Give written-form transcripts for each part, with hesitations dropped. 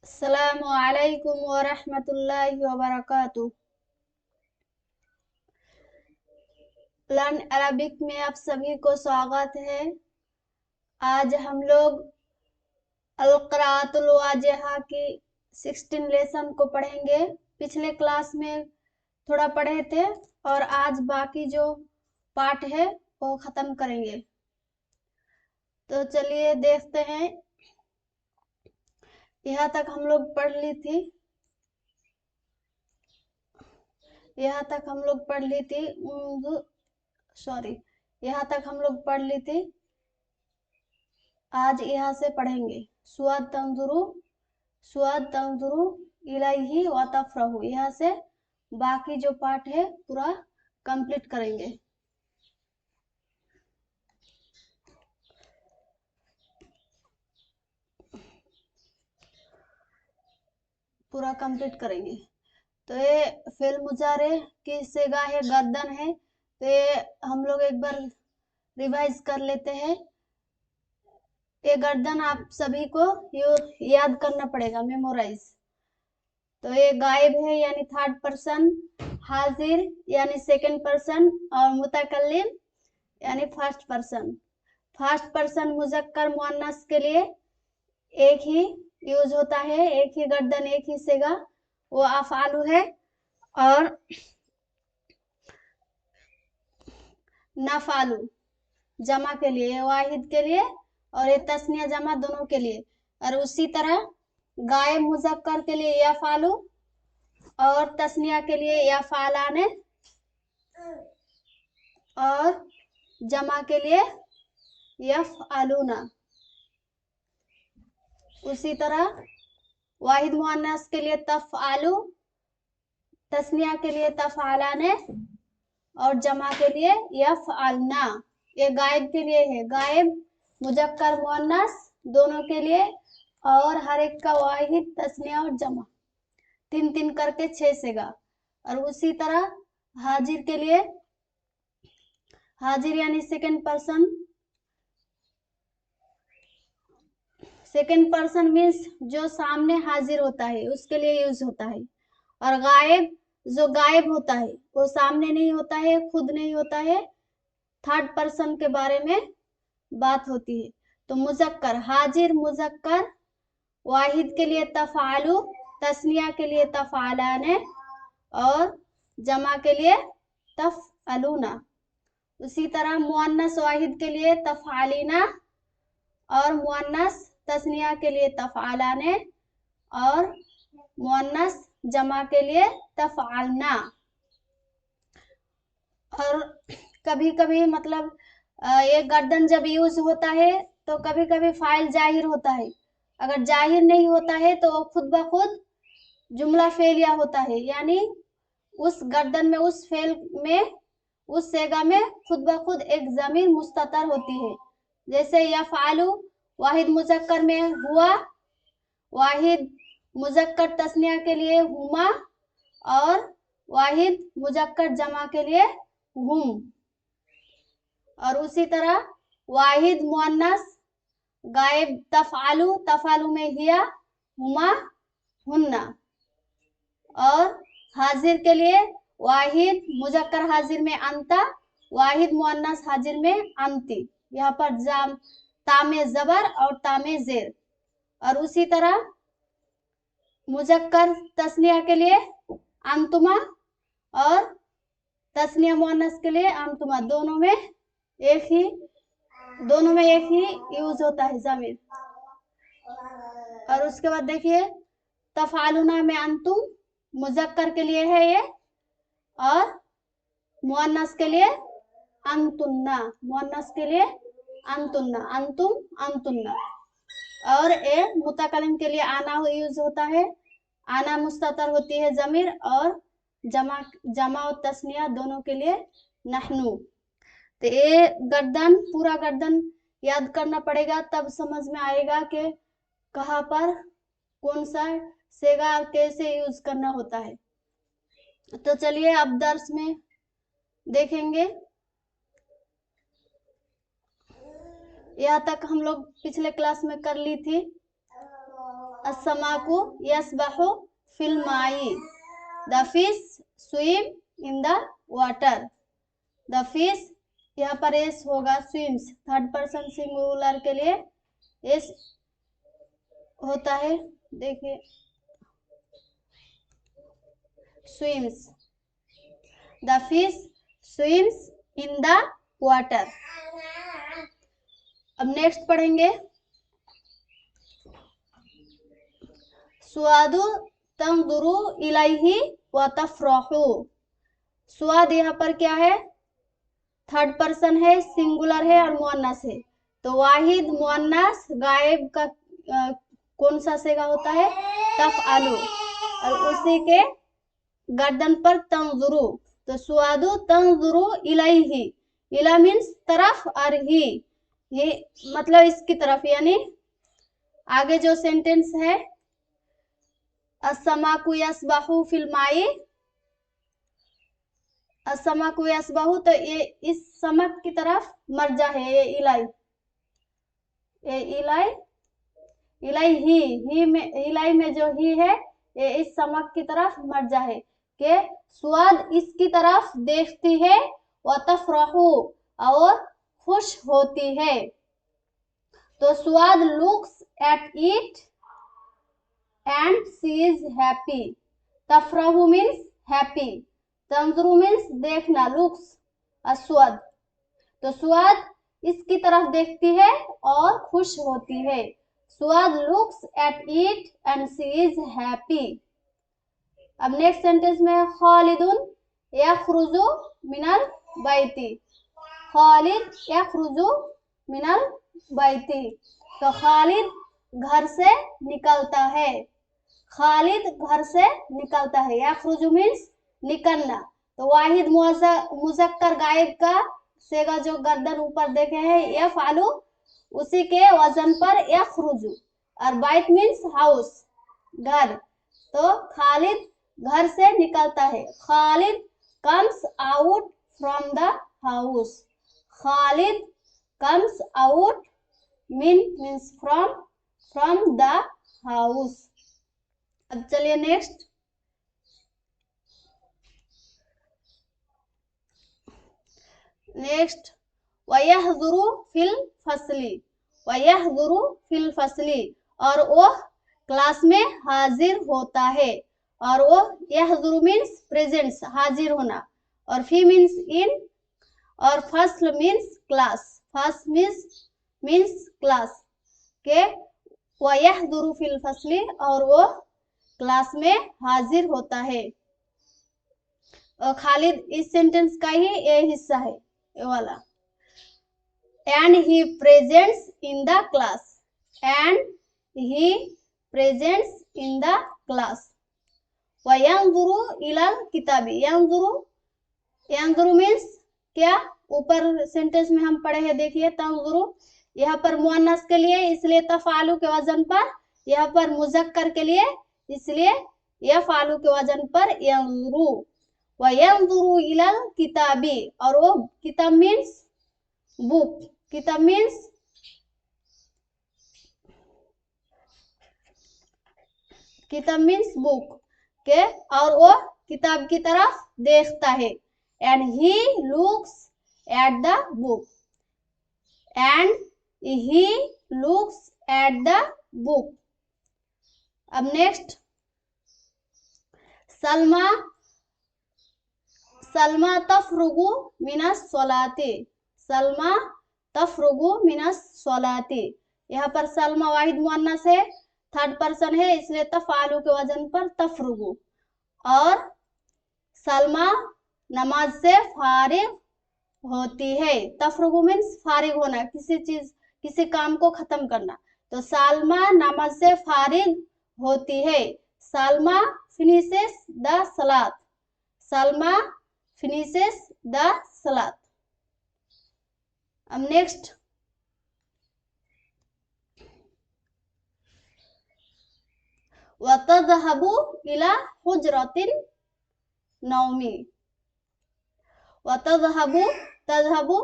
अस्सलामु अलैकुम वरहमतुल्लाहि वबरकातुह। लर्न अरबिक में आप सभी को स्वागत है। आज हम लोग अल क़राअतुल वाज़िहा की 16 लेसन को पढ़ेंगे। पिछले क्लास में थोड़ा पढ़े थे और आज बाकी जो पार्ट है वो ख़त्म करेंगे। तो चलिए देखते हैं। यहाँ तक हम लोग पढ़ ली थी यहाँ तक हम लोग पढ़ ली थी यहाँ तक हम लोग पढ़ ली थी। आज यहाँ से पढ़ेंगे सुअद तंजुरु इलैहि व तफरहु। यहाँ से बाकी जो पार्ट है पूरा कंप्लीट करेंगे। तो ये फेल मुजारे की सेगा है, गर्दन है। तो ये हम लोग एक बार रिवाइज कर लेते हैं। ये गर्दन आप सभी को याद करना पड़ेगा, मेमोराइज। तो ये गायब है यानी थर्ड पर्सन, हाजिर यानी सेकंड पर्सन और मुतकल्लिम यानी फर्स्ट पर्सन। फर्स्ट पर्सन मुजक्कर मुअन्नस के लिए एक ही यूज होता है, एक ही गर्दन, एक ही सेगा, वो अफ़आलु है। और नफ़ालु जमा के लिए, वाहिद के लिए, और ये तस्निया जमा दोनों के लिए। और उसी तरह गायब मुजक्कर के लिए यफ़ालु और तस्निया के लिए यफ़ालाने और जमा के लिए यफ़अलूना। उसी तरह वाहिद मुअन्नस के लिए तफ़आलु, तस्निया के लिए तफ़आलाने और जमा के लिए यफ़अलना। ये गायब के लिए है, गायब मुजक्कर मुअन्नस दोनों के लिए, और हर एक का वाहिद, तस्निया और जमा, 3-3 करके 6 सेगा। और उसी तरह हाजिर के लिए, हाजिर यानी सेकंड पर्सन मीन्स जो सामने हाजिर होता है उसके लिए यूज होता है। और गायब जो गायब होता है वो सामने नहीं होता है, खुद नहीं होता है, थर्ड पर्सन के बारे में बात होती है। तो मुजक्कर, हाजिर मुजक्कर, वाहिद के लिए तफ़आलु, तस्निया के लिए तफ़आलाने और जमा के लिए तफ़अलूना। उसी तरह मुअन्नस वाहिद के लिए तफ़आलिना और मुअन्नस तस्निया के लिए तफ़आलाने और मुअन्नस जमा के लिए तफ़अलना। और कभी कभी मतलब ये गर्दन जब यूज होता है तो कभी कभी फाइल जाहिर होता है। अगर जाहिर नहीं होता है तो खुद ब खुद जुमला फेलिया होता है, यानी उस गर्दन में, उस फेल में, उस सेगा में खुद ब खुद एक ज़मीर मुस्ततर होती है। जैसे यफ़आलु वाहिद मुजक्कर में हुआ, वाहिद मुजक्कर तस्निया के लिए हुमा और वाहिद मुजक्कर जमा के लिए हुम। और उसी तरह वाहिद मुअन्नस गायब तफ़आलु, तफ़आलु में हिया, हुमा, हुन्ना। और हाजिर के लिए वाहिद मुजक्कर हाजिर में अंता, वाहिद मुअन्नस हाजिर में अंती। यहाँ पर तामे जबर और तामे जेर। और उसी तरह मुजक्कर तस्निया के लिए अंतुमा और तस्निया मुअन्नस के लिए अंतुमा, दोनों में एक ही यूज होता है ज़मीर। और उसके बाद देखिए तफ़आलुना में अंतुम मुजक्कर के लिए है ये, और मुअन्नस के लिए अंतुन्ना, मुअन्नस के लिए अंतुन्ना, अंतुम, अंतुन्ना। और ए मुतकल्लिम के लिए आना यूज होता है, आना मुस्ततर होती है ज़मीर, और जमा और तस्निया दोनों के लिए नहनु। तो ये गर्दन, पूरा गर्दन याद करना पड़ेगा, तब समझ में आएगा कि कहाँ पर कौन सा सेगा और कैसे यूज करना होता है। तो चलिए अब दर्स में देखेंगे। यहाँ तक हम लोग पिछले क्लास में कर ली थी। अस्समाकु यसबाहु फिल माई, the fish swim in the water. The fish, यहाँ पर एस होगा स्विम्स, थर्ड पर्सन सिंगुलर के लिए एस होता है, देखिए swims, the fish swims in the water. अब नेक्स्ट पढ़ेंगे सुआदु तंजुरु इलैहि व तफरहु। सुआद यहाँ पर क्या है, थर्ड पर्सन है, सिंगुलर है और मुअन्नस है। तो वाहिद मुअन्नस गायब का कौन सा सेगा होता है, तफअलु, और उसी के गर्दन पर तंजुरु, तो सुआदु तंजुरु इलैहि, इला मीन्स तरफ और ही, ये मतलब इसकी तरफ, यानी आगे जो सेंटेंस है अस्समाकु यसबाहु फिल माई, अस्समाकु यसबाहु, तो ये इस समक की तरफ मर्जा है, ये इलाई, ये इलाई, इलाई ही में, इलाई में जो ही है ये इस समक की तरफ मर्जा है कि सुआद इसकी तरफ देखती है, व तफरहु, और खुश होती है। तो Suad looks at it and she is happy, तफरहु मीन्स हैप्पी, तंजुरु मीन्स देखना, लुक्स अस्वाद, तो सुआद इसकी तरफ देखती है और खुश होती है। सुआद looks at it and she is happy. अब नेक्स्ट सेंटेंस में खालिदुन यखरुजु मिनल बैती, खालिद यखरुजु मिनल बैती, तो खालिद घर से निकलता है, खालिद घर से निकलता है, यखरुजु मीन्स निकलना। तो वाहिद मुजक्कर गायब का सेगा जो गर्दन ऊपर देखे हैं यफअलु, उसी के वजन पर यखरुजु, और बैत मीन्स हाउस, घर, तो खालिद घर से निकलता है, Khalid comes out from the house, Khalid comes out means from the house. अब चलिए नेक्स्ट, वयहज़ुरु फिल फसली, वयहज़ुरु फिल फसली, और वो क्लास में हाजिर होता है, और वो यहज़ुरु मीन्स प्रेजेंट्स, हाजिर होना, और फी मीन्स इन, और फस्ल मीन्स क्लास, फस्ल मीन्स क्लास के वयहज़ुरु फिल फसली, और वो क्लास में हाजिर होता है। और खालिद इस सेंटेंस का ही ये हिस्सा है, ये वाला, and he presents in the class, and he presents in the class. वयंजुरु इलल किताबी, यंजुरु मीन्स क्या, ऊपर सेंटेंस में हम पढ़े हैं, देखिए तंजुरु, यहाँ पर मुअन्नस के लिए इसलिए तफालु के वजन पर, यहाँ पर मुजक्कर के लिए इसलिए यफालु के वजन पर यंजुरु। वयंजुरु इलल किताबी, और वो किताब मीन्स बुक, किताब मीन्स बुक के, और वो किताब की तरफ देखता है, and he looks at the book, and he looks at the book. अब नेक्स्ट सलमा तफरुगु मिनस सलाती, सलमा तफरुगु मिनस सलाती, यहाँ पर सलमा वाहिद मुअन्नस है, थर्ड पर्सन है, इसलिए तफआलु के वजन पर तफरुगु, और सलमा नमाज से फारिग होती है, तफरुगु मीन्स फारिग होना, किसी काम को खत्म करना, तो सालमा नमाज से फारिग होती है, सालमा फिनिशेस द सलात, सालमा फिनिशेस द सलात। अब नेक्स्ट वतज़हबु इला हुजरतिन नौमी, वतज़हबु, तज़हबु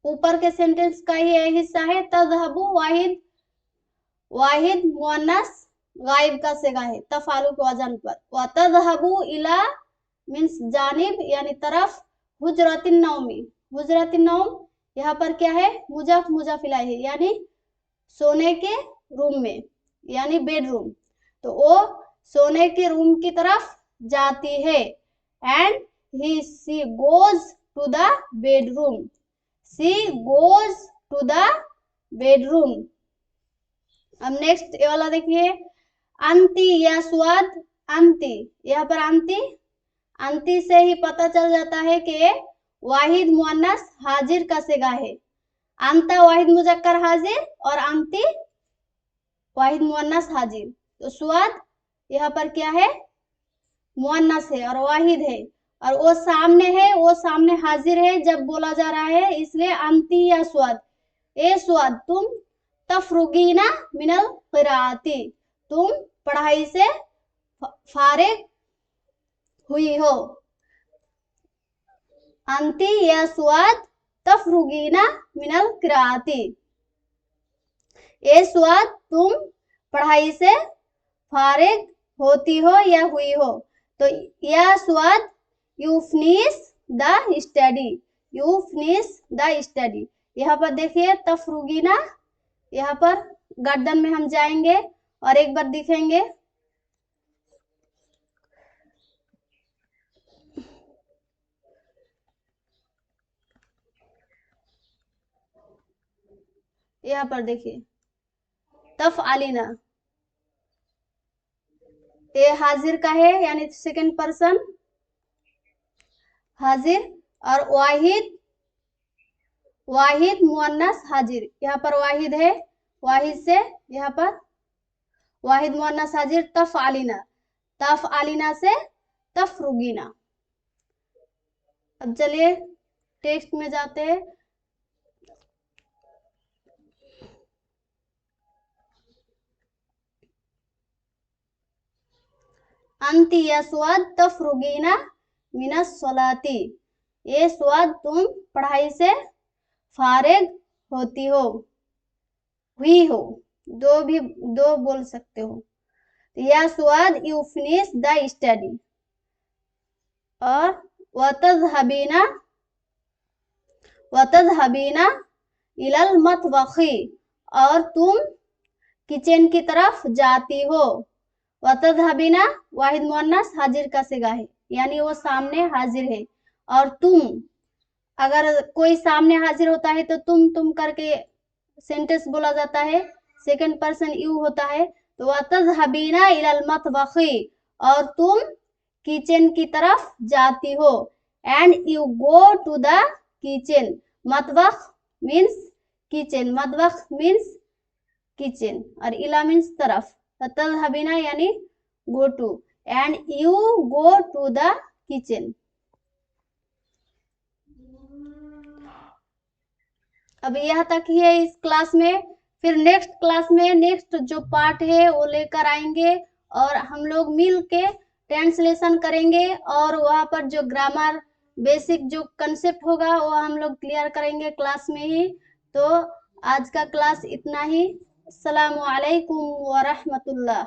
ऊपर के सेंटेंस का ही हिस्सा है, तज़हबु वाहिद वाहिद मुअन्नस गायब का सिगा है तफालु के वजन पर। व तज़हबु इला मीन्स जानिब यानी तरफ। हुजरतिन नौमी, हुजरतिन नौम यहाँ पर क्या है, मुजाफ मुजाफ इलाही है, यानी सोने के रूम में यानी बेडरूम। तो वो सोने के रूम की तरफ जाती है। And he she goes to the bedroom, she goes to the bedroom. अब नेक्स्ट ये वाला देखिए, अंती या स्वाद। अंती, यहाँ पर अंती, अंती से ही पता चल जाता है कि वाहिद मुअन्नस हाजिर का सिगा है। अंता वाहिद मुजक्कर हाजिर और अंती वाहिद मुअन्नस हाजिर। तो स्वाद यहाँ पर क्या है, मुअन्नस है और वाहिद है, और वो सामने है, वो सामने हाजिर है जब बोला जा रहा है, इसलिए अंती या स्वाद। ए स्वाद तुम तफरुगीना मिनल क़िराअती, तुम पढ़ाई से फारिग हुई हो। अंती या स्वाद तफरुगीना मिनल क़िराअती, ए स्वाद तुम पढ़ाई से फारिग होती हो या हुई हो। तो या स्वाद you finish the study, you finish the study. यहाँ पर देखिए तफरुगीना, यहाँ पर गर्दन में हम जाएंगे और एक बार दिखेंगे। यहाँ पर देखिए तफअलीना, ये हाजिर का है यानी सेकंड पर्सन हाजिर, और वाहिद, वाहिद मुअन्नस हाजिर, यहाँ पर वाहिद है, वाहिद से यहाँ पर वाहिद मुअन्नस हाजिर तफअलीना, तफअलीना से तफरुगीना। अब चलिए टेक्स्ट में जाते हैं। अंती या स्वाद तफरुगीना मिनस सलाती, ये स्वाद तुम पढ़ाई से फारिग होती हो, हुई हो, दो बोल सकते हो। या स्वाद यू फिनिश द स्टडी, और वतज़हबीना, वतज़हबीना इलल मतबखी, और तुम किचन की तरफ जाती हो। वतज़हबीना वाहिद मुअन्नस हाजिर का सिगा है, यानी वो सामने हाजिर है। और तुम, अगर कोई सामने हाजिर होता है तो तुम करके सेंटेंस बोला जाता है, सेकंड पर्सन यू होता है। तो वतज़हबीना इलल मतबखी, और तुम किचन की तरफ जाती हो। And you go to the kitchen, मतबख मीन्स किचन, मतबख मीन्स किचन, और इला मीन्स तरफ। तज़हबीना यानी go to, and you go to the kitchen. अब यहाँ तक ही है इस क्लास में। फिर नेक्स्ट क्लास में नेक्स्ट जो पार्ट है वो लेकर आएंगे, और हम लोग मिल के ट्रांसलेशन करेंगे, और वहाँ पर जो ग्रामर बेसिक जो कंसेप्ट होगा वो हम लोग क्लियर करेंगे क्लास में ही। तो आज का क्लास इतना ही। अस्सलामु अलैकुम व रहमतुल्लाह।